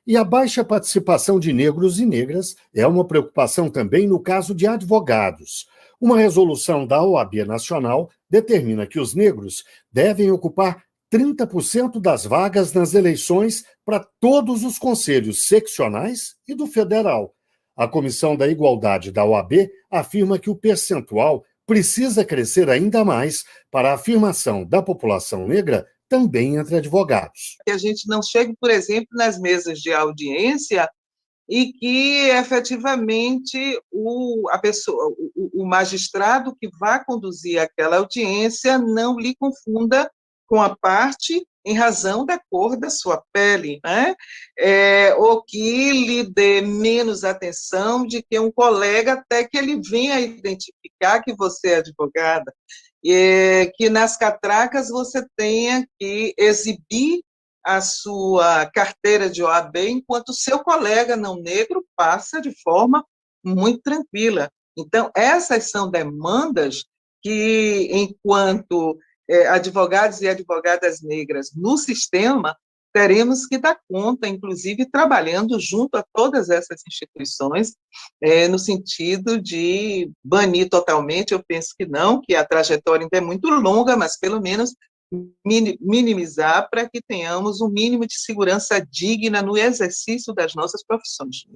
E a baixa participação de negros e negras é uma preocupação também no caso de advogados. Uma resolução da OAB Nacional determina que os negros devem ocupar 30% das vagas nas eleições para todos os conselhos seccionais e do federal. A Comissão da Igualdade da OAB afirma que o percentual precisa crescer ainda mais para a afirmação da população negra também entre advogados.
Que a gente não chegue, por exemplo, nas mesas de audiência e que, efetivamente, o magistrado que vai conduzir aquela audiência não lhe confunda com a parte em razão da cor da sua pele, né? Ou que lhe dê menos atenção de que um colega, até que ele venha identificar que você é advogada, que nas catracas você tenha que exibir a sua carteira de OAB, enquanto o seu colega não negro passa de forma muito tranquila. Então, essas são demandas que, enquanto advogados e advogadas negras no sistema, teremos que dar conta, inclusive trabalhando junto a todas essas instituições, no sentido de banir totalmente, eu penso que não, que a trajetória ainda é muito longa, mas pelo menos minimizar para que tenhamos um mínimo de segurança digna no exercício das nossas profissões.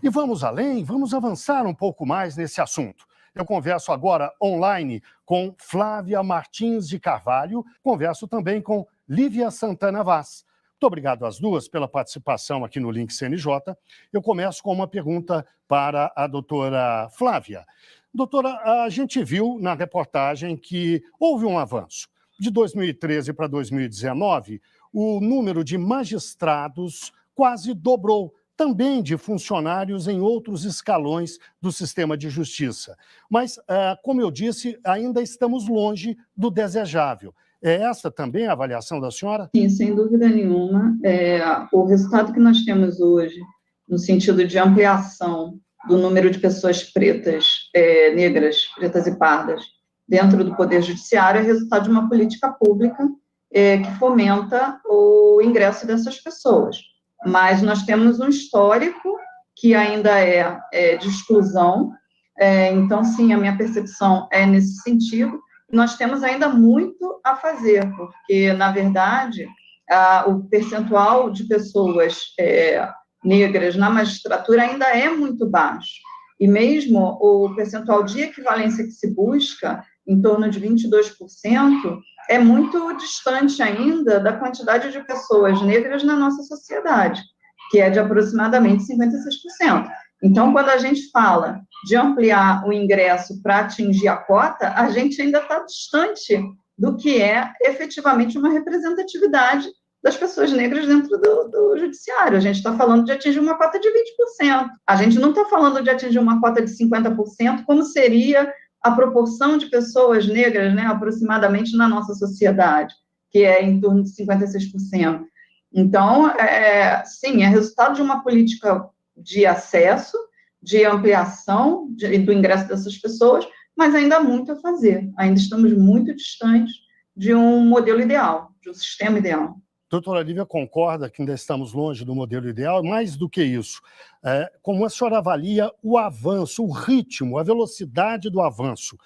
E vamos além, vamos avançar um pouco mais nesse assunto. Eu converso agora online com Flávia Martins de Carvalho, converso também com Lívia Santana Vaz. Muito obrigado às duas pela participação aqui no Link CNJ. Eu começo com uma pergunta para a doutora Flávia. Doutora, a gente viu na reportagem que houve um avanço. De 2013 para 2019, o número de magistrados quase dobrou, também de funcionários em outros escalões do sistema de justiça. Mas, como eu disse, ainda estamos longe do desejável. É essa também a avaliação da senhora?
Sim, sem dúvida nenhuma. O resultado que nós temos hoje, no sentido de ampliação do número de pessoas pretas, negras, pretas e pardas, dentro do Poder Judiciário, é resultado de uma política pública que fomenta o ingresso dessas pessoas. Mas nós temos um histórico que ainda é de exclusão, então, sim, a minha percepção é nesse sentido. Nós temos ainda muito a fazer, porque, na verdade, o percentual de pessoas negras na magistratura ainda é muito baixo, e mesmo o percentual de equivalência que se busca, em torno de 22%, é muito distante ainda da quantidade de pessoas negras na nossa sociedade, que é de aproximadamente 56%. Então, quando a gente fala de ampliar o ingresso para atingir a cota, a gente ainda está distante do que é efetivamente uma representatividade das pessoas negras dentro do judiciário. A gente está falando de atingir uma cota de 20%. A gente não está falando de atingir uma cota de 50%, como seria a proporção de pessoas negras, né, aproximadamente na nossa sociedade, que é em torno de 56%. Então, sim, é resultado de uma política de acesso, de ampliação do ingresso dessas pessoas, mas ainda há muito a fazer. Ainda estamos muito distantes de um modelo ideal, de um sistema ideal.
Doutora Lívia concorda que ainda estamos longe do modelo ideal, mais do que isso. Como a senhora avalia o avanço, o ritmo, a velocidade do avanço?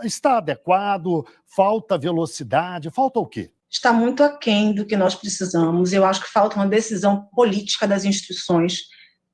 Está adequado? Falta velocidade? Falta o quê?
Está muito aquém do que nós precisamos. Eu acho que falta uma decisão política das instituições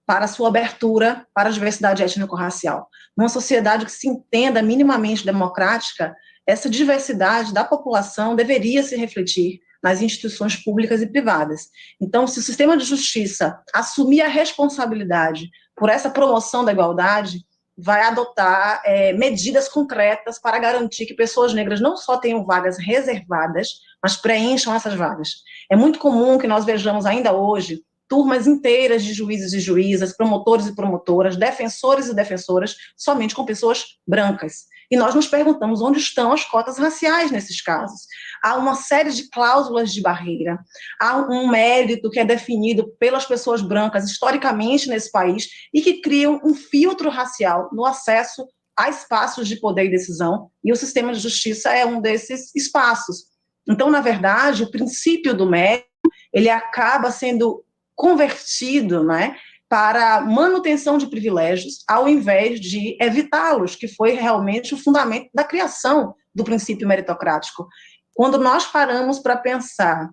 para a sua abertura para a diversidade étnico-racial. Numa sociedade que se entenda minimamente democrática, essa diversidade da população deveria se refletir nas instituições públicas e privadas. Então, se o sistema de justiça assumir a responsabilidade por essa promoção da igualdade, vai adotar medidas concretas para garantir que pessoas negras não só tenham vagas reservadas, mas preencham essas vagas. É muito comum que nós vejamos ainda hoje turmas inteiras de juízes e juízas, promotores e promotoras, defensores e defensoras, somente com pessoas brancas. E nós nos perguntamos onde estão as cotas raciais nesses casos. Há uma série de cláusulas de barreira, há um mérito que é definido pelas pessoas brancas historicamente nesse país e que criam um filtro racial no acesso a espaços de poder e decisão, e o sistema de justiça é um desses espaços. Então, na verdade, o princípio do mérito, ele acaba sendo convertido, né, para manutenção de privilégios, ao invés de evitá-los, que foi realmente o fundamento da criação do princípio meritocrático. Quando nós paramos para pensar,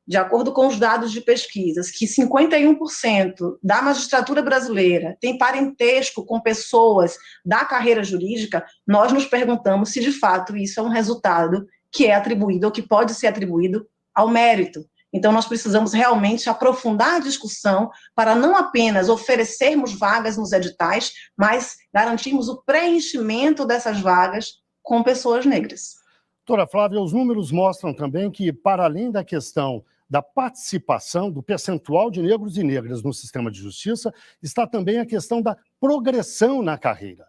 de acordo com os dados de pesquisas, que 51% da magistratura brasileira tem parentesco com pessoas da carreira jurídica, nós nos perguntamos se, de fato, isso é um resultado que é atribuído, ou que pode ser atribuído ao mérito. Então, nós precisamos realmente aprofundar a discussão para não apenas oferecermos vagas nos editais, mas garantirmos o preenchimento dessas vagas com pessoas negras.
Doutora Flávia, os números mostram também que, para além da questão da participação, do percentual de negros e negras no sistema de justiça, está também a questão da progressão na carreira.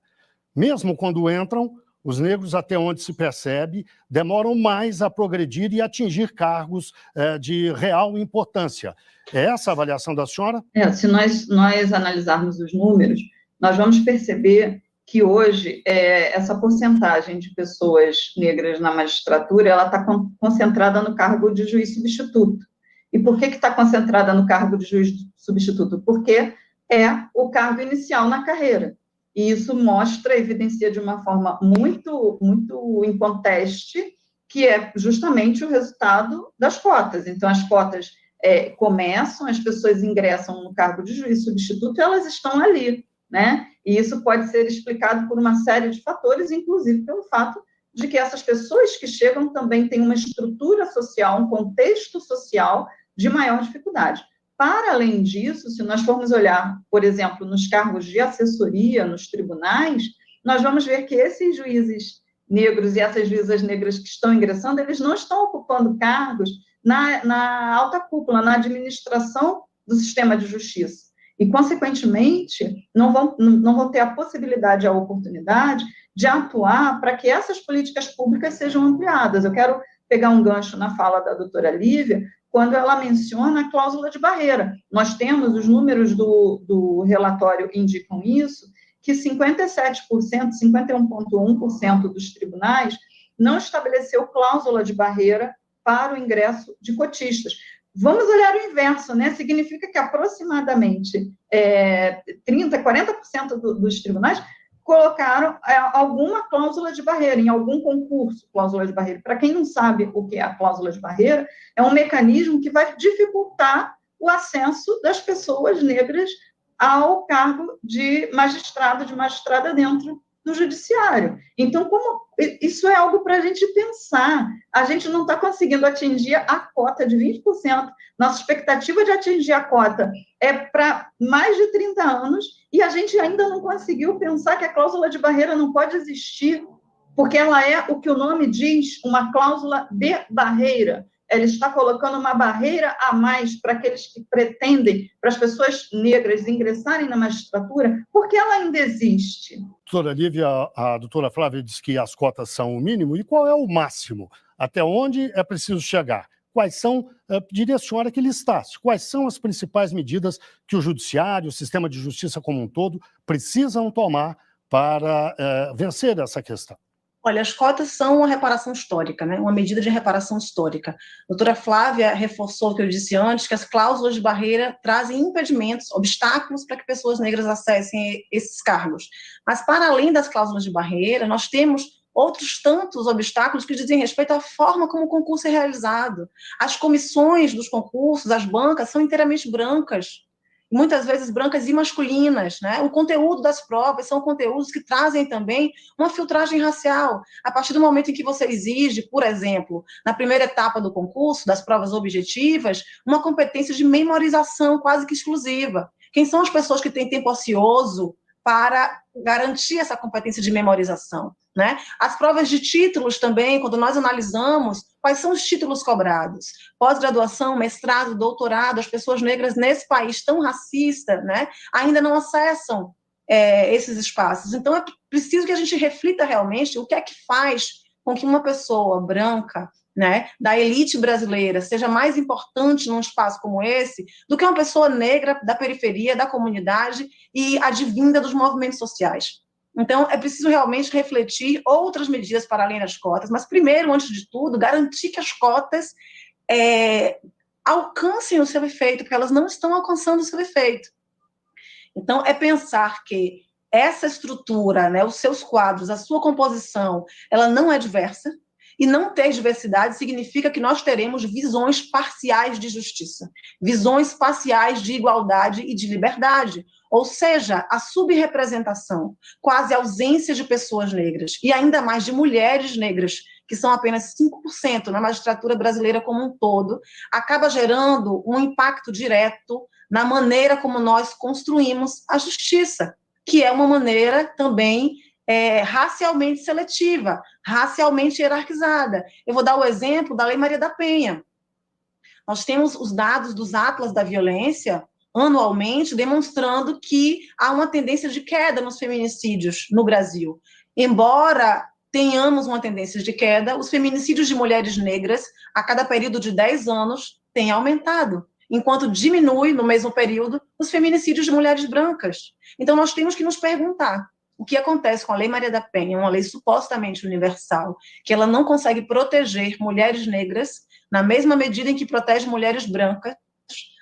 Mesmo quando entram, os negros, até onde se percebe, demoram mais a progredir e atingir cargos de real importância. É essa a avaliação da senhora?
Se nós analisarmos os números, nós vamos perceber que hoje essa porcentagem de pessoas negras na magistratura ela está concentrada no cargo de juiz substituto. E por que está concentrada no cargo de juiz substituto? Porque é o cargo inicial na carreira. E isso mostra, evidencia de uma forma muito, muito inconteste, que é justamente o resultado das cotas. Então, as cotas começam, as pessoas ingressam no cargo de juiz substituto e elas estão ali, né? E isso pode ser explicado por uma série de fatores, inclusive pelo fato de que essas pessoas que chegam também têm uma estrutura social, um contexto social de maior dificuldade. Para além disso, se nós formos olhar, por exemplo, nos cargos de assessoria, nos tribunais, nós vamos ver que esses juízes negros e essas juízas negras que estão ingressando, eles não estão ocupando cargos na alta cúpula, na administração do sistema de justiça. E, consequentemente, não vão ter a possibilidade, a oportunidade de atuar para que essas políticas públicas sejam ampliadas. Eu quero pegar um gancho na fala da doutora Lívia, quando ela menciona a cláusula de barreira. Nós temos, os números do relatório indicam isso, que 57%, 51,1% dos tribunais não estabeleceu cláusula de barreira para o ingresso de cotistas. Vamos olhar o inverso, né? Significa que aproximadamente 30%, 40% dos tribunais colocaram alguma cláusula de barreira, em algum concurso, cláusula de barreira. Para quem não sabe o que é a cláusula de barreira, é um mecanismo que vai dificultar o acesso das pessoas negras ao cargo de magistrado, de magistrada dentro do judiciário. Então, isso é algo para a gente pensar. A gente não está conseguindo atingir a cota de 20%. Nossa expectativa de atingir a cota é para mais de 30 anos, e a gente ainda não conseguiu pensar que a cláusula de barreira não pode existir, porque ela é o que o nome diz, uma cláusula de barreira. Ela está colocando uma barreira a mais para aqueles que pretendem, para as pessoas negras ingressarem na magistratura, porque ela ainda existe.
Doutora Lívia, a doutora Flávia disse que as cotas são o mínimo. E qual é o máximo? Até onde é preciso chegar? Quais são, diria a senhora que listasse, quais são as principais medidas que o judiciário, o sistema de justiça como um todo, precisam tomar para vencer essa questão?
Olha, as cotas são uma reparação histórica, né? Uma medida de reparação histórica. A doutora Flávia reforçou o que eu disse antes, que as cláusulas de barreira trazem impedimentos, obstáculos para que pessoas negras acessem esses cargos. Mas, para além das cláusulas de barreira, nós temos outros tantos obstáculos que dizem respeito à forma como o concurso é realizado. As comissões dos concursos, as bancas, são inteiramente brancas, muitas vezes brancas e masculinas, né? O conteúdo das provas são conteúdos que trazem também uma filtragem racial. A partir do momento em que você exige, por exemplo, na primeira etapa do concurso, das provas objetivas, uma competência de memorização quase que exclusiva. Quem são as pessoas que têm tempo ocioso para garantir essa competência de memorização, né? As provas de títulos também, quando nós analisamos quais são os títulos cobrados, pós-graduação, mestrado, doutorado, as pessoas negras nesse país tão racista, né, ainda não acessam esses espaços. Então, é preciso que a gente reflita realmente o que é que faz com que uma pessoa branca, né, da elite brasileira seja mais importante num espaço como esse do que uma pessoa negra da periferia, da comunidade e advinda dos movimentos sociais. Então, é preciso realmente refletir outras medidas para além das cotas, mas primeiro, antes de tudo, garantir que as cotas alcancem o seu efeito, porque elas não estão alcançando o seu efeito. Então, é pensar que essa estrutura, né, os seus quadros, a sua composição, ela não é diversa, e não ter diversidade significa que nós teremos visões parciais de justiça, visões parciais de igualdade e de liberdade, ou seja, a subrepresentação, quase ausência de pessoas negras, e ainda mais de mulheres negras, que são apenas 5% na magistratura brasileira como um todo, acaba gerando um impacto direto na maneira como nós construímos a justiça, que é uma maneira também racialmente seletiva, racialmente hierarquizada. Eu vou dar o exemplo da Lei Maria da Penha. Nós temos os dados dos atlas da violência, anualmente, demonstrando que há uma tendência de queda nos feminicídios no Brasil. Embora tenhamos uma tendência de queda, os feminicídios de mulheres negras, a cada período de 10 anos, têm aumentado, enquanto diminui, no mesmo período, os feminicídios de mulheres brancas. Então, nós temos que nos perguntar, o que acontece com a Lei Maria da Penha, uma lei supostamente universal, que ela não consegue proteger mulheres negras na mesma medida em que protege mulheres brancas,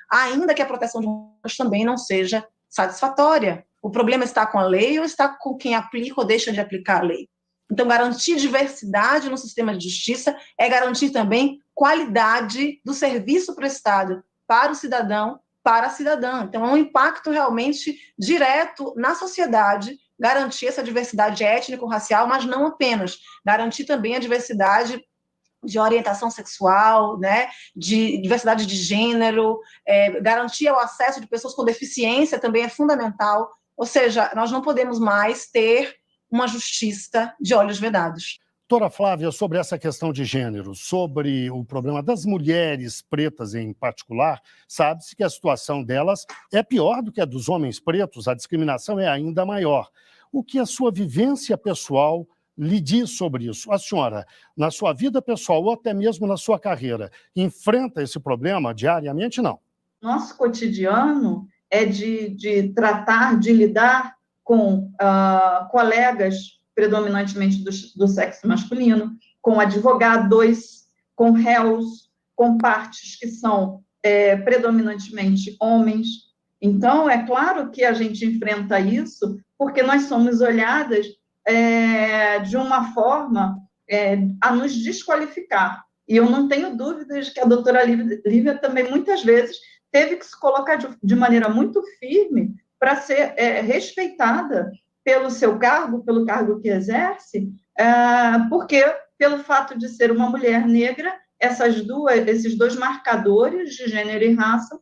ainda que a proteção de mulheres também não seja satisfatória. O problema está com a lei ou está com quem aplica ou deixa de aplicar a lei? Então, garantir diversidade no sistema de justiça é garantir também qualidade do serviço prestado para o cidadão, para a cidadã. Então, é um impacto realmente direto na sociedade, garantir essa diversidade étnico-racial, mas não apenas, garantir também a diversidade de orientação sexual, né, de diversidade de gênero, garantir o acesso de pessoas com deficiência também é fundamental, ou seja, nós não podemos mais ter uma justiça de olhos vedados.
Doutora Flávia, sobre essa questão de gênero, sobre o problema das mulheres pretas em particular, sabe-se que a situação delas é pior do que a dos homens pretos, a discriminação é ainda maior. O que a sua vivência pessoal lhe diz sobre isso? A senhora, na sua vida pessoal ou até mesmo na sua carreira, enfrenta esse problema diariamente? Não.
Nosso cotidiano é de tratar, de lidar com colegas predominantemente do sexo masculino, com advogados, com réus, com partes que são predominantemente homens. Então, é claro que a gente enfrenta isso porque nós somos olhadas de uma forma a nos desqualificar. E eu não tenho dúvidas que a doutora Lívia também, muitas vezes, teve que se colocar de maneira muito firme para ser respeitada pelo seu cargo, pelo cargo que exerce, porque, pelo fato de ser uma mulher negra, esses dois marcadores de gênero e raça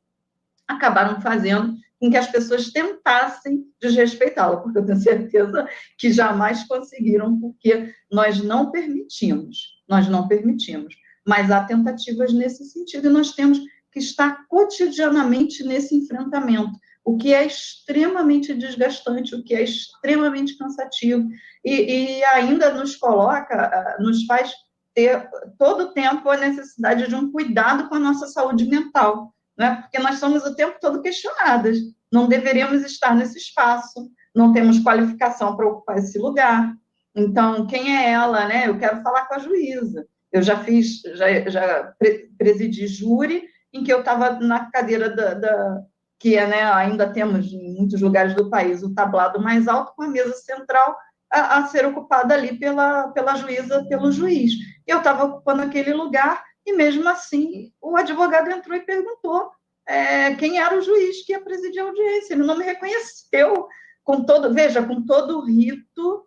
acabaram fazendo com que as pessoas tentassem desrespeitá-la, porque eu tenho certeza que jamais conseguiram, porque nós não permitimos, mas há tentativas nesse sentido, e nós temos que estar cotidianamente nesse enfrentamento, o que é extremamente desgastante, o que é extremamente cansativo, e ainda nos faz ter todo o tempo a necessidade de um cuidado com a nossa saúde mental, né? Porque nós somos o tempo todo questionadas, não deveríamos estar nesse espaço, não temos qualificação para ocupar esse lugar, então, quem é ela, né? Eu quero falar com a juíza, eu já presidi júri, em que eu estava na cadeira que ainda temos em muitos lugares do país o tablado mais alto, com a mesa central a ser ocupada ali pela juíza, pelo juiz. Eu estava ocupando aquele lugar e, mesmo assim, o advogado entrou e perguntou quem era o juiz que ia presidir a audiência. Ele não me reconheceu, com todo o rito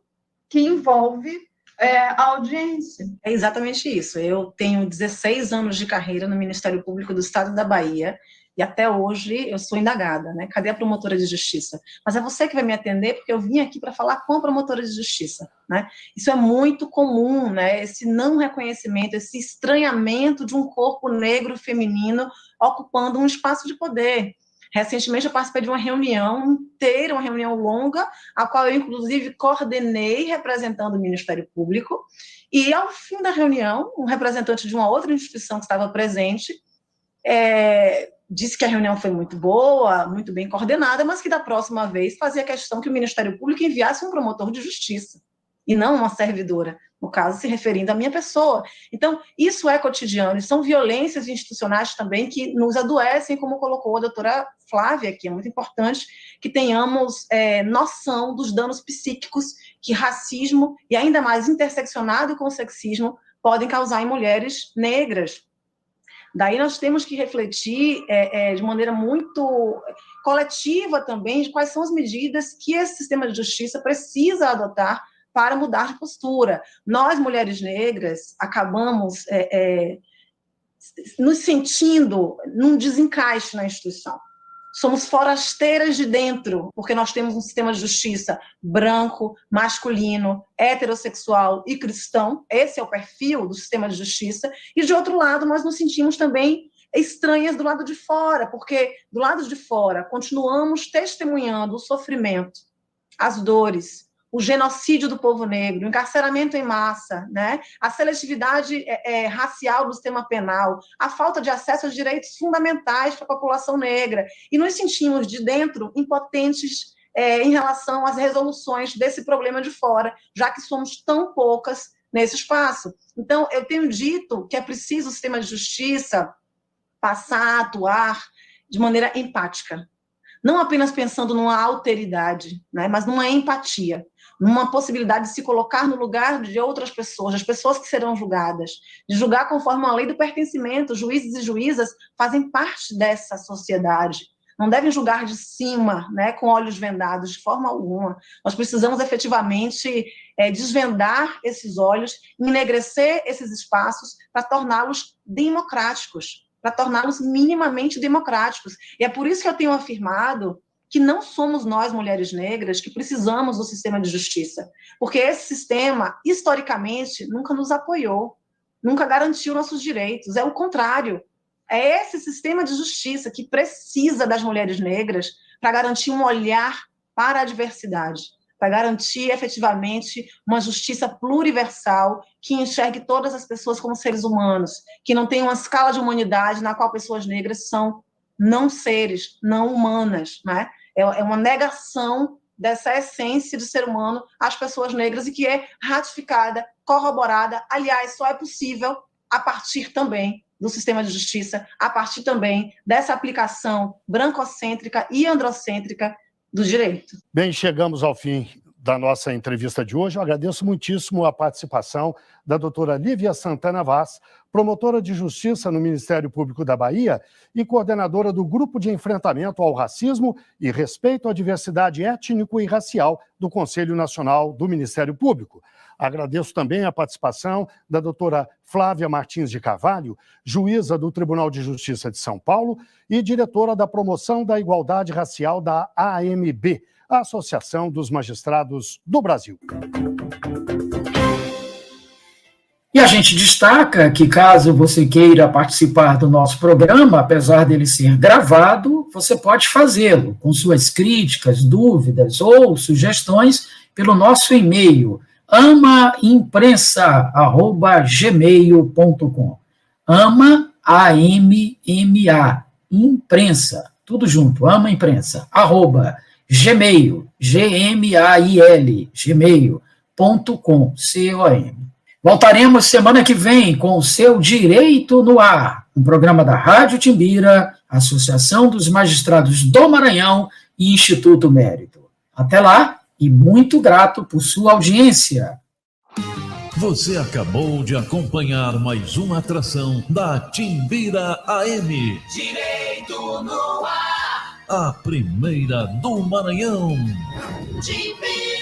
que envolve a audiência.
É exatamente isso. Eu tenho 16 anos de carreira no Ministério Público do Estado da Bahia e até hoje eu sou indagada, né? Cadê a promotora de justiça? Mas é você que vai me atender, porque eu vim aqui para falar com a promotora de justiça, né? Isso é muito comum, né? Esse não reconhecimento, esse estranhamento de um corpo negro feminino ocupando um espaço de poder. Recentemente eu participei de uma reunião inteira, uma reunião longa, a qual eu, inclusive, coordenei representando o Ministério Público, e ao fim da reunião, um representante de uma outra instituição que estava presente disse que a reunião foi muito boa, muito bem coordenada, mas que da próxima vez fazia questão que o Ministério Público enviasse um promotor de justiça, e não uma servidora, no caso, se referindo à minha pessoa. Então, isso é cotidiano, e são violências institucionais também que nos adoecem, como colocou a doutora Flávia, que é muito importante que tenhamos noção dos danos psíquicos que racismo, e ainda mais interseccionado com o sexismo, podem causar em mulheres negras. Daí nós temos que refletir de maneira muito coletiva também de quais são as medidas que esse sistema de justiça precisa adotar para mudar de postura. Nós, mulheres negras, acabamos nos sentindo num desencaixe na instituição. Somos forasteiras de dentro, porque nós temos um sistema de justiça branco, masculino, heterossexual e cristão. Esse é o perfil do sistema de justiça. E, de outro lado, nós nos sentimos também estranhas do lado de fora, porque do lado de fora continuamos testemunhando o sofrimento, as dores, o genocídio do povo negro, o encarceramento em massa, né? A seletividade racial do sistema penal, a falta de acesso aos direitos fundamentais para a população negra, e nos sentimos de dentro impotentes em relação às resoluções desse problema de fora, já que somos tão poucas nesse espaço. Então, eu tenho dito que é preciso o sistema de justiça passar a atuar de maneira empática, não apenas pensando numa alteridade, né, mas numa empatia, numa possibilidade de se colocar no lugar de outras pessoas, das pessoas que serão julgadas, de julgar conforme a lei do pertencimento. Juízes e juízas fazem parte dessa sociedade, não devem julgar de cima, né, com olhos vendados, de forma alguma. Nós precisamos efetivamente desvendar esses olhos, enegrecer esses espaços para torná-los democráticos, para torná-los minimamente democráticos. E é por isso que eu tenho afirmado que não somos nós, mulheres negras, que precisamos do sistema de justiça, porque esse sistema, historicamente, nunca nos apoiou, nunca garantiu nossos direitos, é o contrário. É esse sistema de justiça que precisa das mulheres negras para garantir um olhar para a diversidade, para garantir efetivamente uma justiça pluriversal que enxergue todas as pessoas como seres humanos, que não tenha uma escala de humanidade na qual pessoas negras são não seres, não humanas, né? É uma negação dessa essência de ser humano às pessoas negras e que é ratificada, corroborada, aliás, só é possível a partir também do sistema de justiça, a partir também dessa aplicação brancocêntrica e androcêntrica do direito.
Bem, chegamos ao fim da nossa entrevista de hoje. Eu agradeço muitíssimo a participação da doutora Lívia Santana Vaz, promotora de justiça no Ministério Público da Bahia e coordenadora do Grupo de Enfrentamento ao Racismo e Respeito à Diversidade Étnico e Racial do Conselho Nacional do Ministério Público. Agradeço também a participação da doutora Flávia Martins de Carvalho, juíza do Tribunal de Justiça de São Paulo e diretora da Promoção da Igualdade Racial da AMB, a Associação dos Magistrados do Brasil.
E a gente destaca que, caso você queira participar do nosso programa, apesar dele ser gravado, você pode fazê-lo com suas críticas, dúvidas ou sugestões pelo nosso e-mail amaimprensa@gmail.com. AMA, imprensa, tudo junto, amaimprensa, @gmail.com. Voltaremos semana que vem com o seu Direito no Ar, um programa da Rádio Timbira, Associação dos Magistrados do Maranhão e Instituto Mérito. Até lá e muito grato por sua audiência.
Você acabou de acompanhar mais uma atração da Timbira AM.
Direito no Ar.
A primeira do Maranhão.
Timbira.